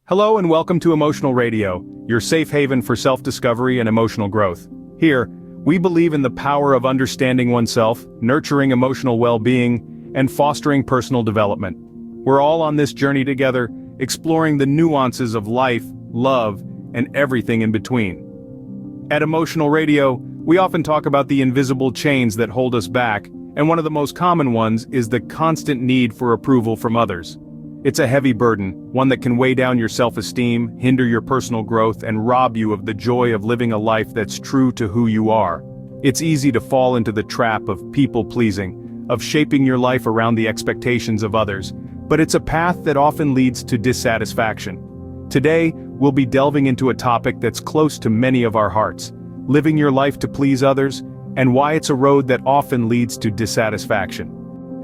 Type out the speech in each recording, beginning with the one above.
Hello and welcome to Emotional Radio, your safe haven for self-discovery and emotional growth. Here, we believe in the power of understanding oneself, nurturing emotional well-being, and fostering personal development. We're all on this journey together, exploring the nuances of life, love, and everything in between. At Emotional Radio, we often talk about the invisible chains that hold us back, and one of the most common ones is the constant need for approval from others. It's a heavy burden, one that can weigh down your self-esteem, hinder your personal growth, and rob you of the joy of living a life that's true to who you are. It's easy to fall into the trap of people-pleasing, of shaping your life around the expectations of others, but it's a path that often leads to dissatisfaction. Today, we'll be delving into a topic that's close to many of our hearts, living your life to please others, and why it's a road that often leads to dissatisfaction.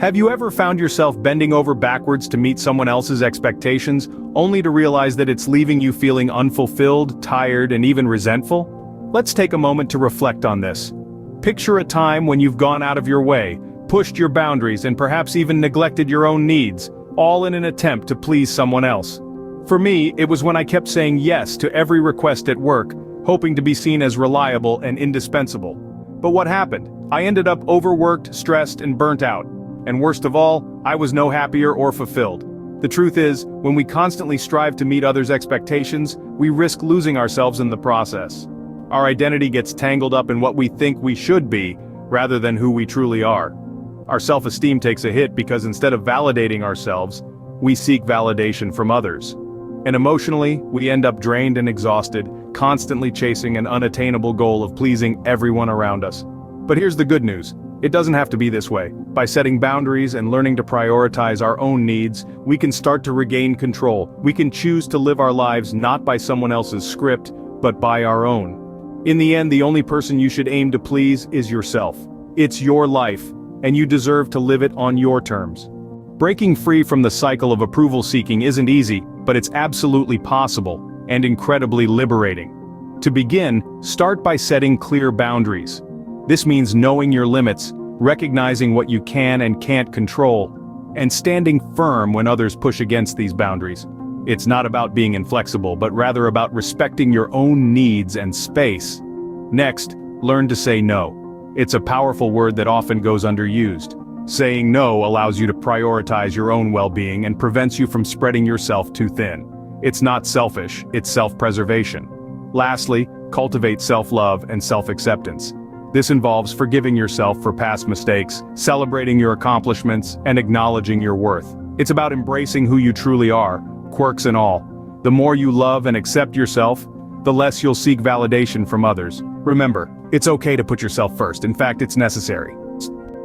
Have you ever found yourself bending over backwards to meet someone else's expectations, only to realize that it's leaving you feeling unfulfilled, tired, and even resentful? Let's take a moment to reflect on this. Picture a time when you've gone out of your way, pushed your boundaries, and perhaps even neglected your own needs, all in an attempt to please someone else. For me, it was when I kept saying yes to every request at work, hoping to be seen as reliable and indispensable. But what happened? I ended up overworked, stressed, and burnt out. And worst of all, I was no happier or fulfilled. The truth is, when we constantly strive to meet others' expectations, we risk losing ourselves in the process. Our identity gets tangled up in what we think we should be, rather than who we truly are. Our self-esteem takes a hit because instead of validating ourselves, we seek validation from others. And emotionally, we end up drained and exhausted, constantly chasing an unattainable goal of pleasing everyone around us. But here's the good news. It doesn't have to be this way. By setting boundaries and learning to prioritize our own needs, we can start to regain control. We can choose to live our lives not by someone else's script, but by our own. In the end, the only person you should aim to please is yourself. It's your life, and you deserve to live it on your terms. Breaking free from the cycle of approval seeking isn't easy, but it's absolutely possible, and incredibly liberating. To begin, start by setting clear boundaries. This means knowing your limits, recognizing what you can and can't control, and standing firm when others push against these boundaries. It's not about being inflexible, but rather about respecting your own needs and space. Next, learn to say no. It's a powerful word that often goes underused. Saying no allows you to prioritize your own well-being and prevents you from spreading yourself too thin. It's not selfish, it's self-preservation. Lastly, cultivate self-love and self-acceptance. This involves forgiving yourself for past mistakes, celebrating your accomplishments, and acknowledging your worth. It's about embracing who you truly are, quirks and all. The more you love and accept yourself, the less you'll seek validation from others. Remember, it's okay to put yourself first. In fact, it's necessary.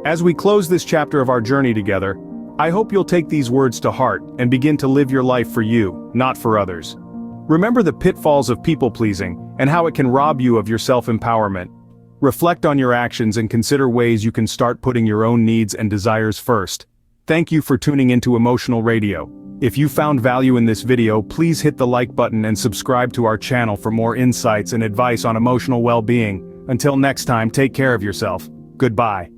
As we close this chapter of our journey together, I hope you'll take these words to heart and begin to live your life for you, not for others. Remember the pitfalls of people-pleasing and how it can rob you of your self-empowerment. Reflect on your actions and consider ways you can start putting your own needs and desires first. Thank you for tuning into Emotional Radio. If you found value in this video, please hit the like button and subscribe to our channel for more insights and advice on emotional well-being. Until next time, take care of yourself. Goodbye.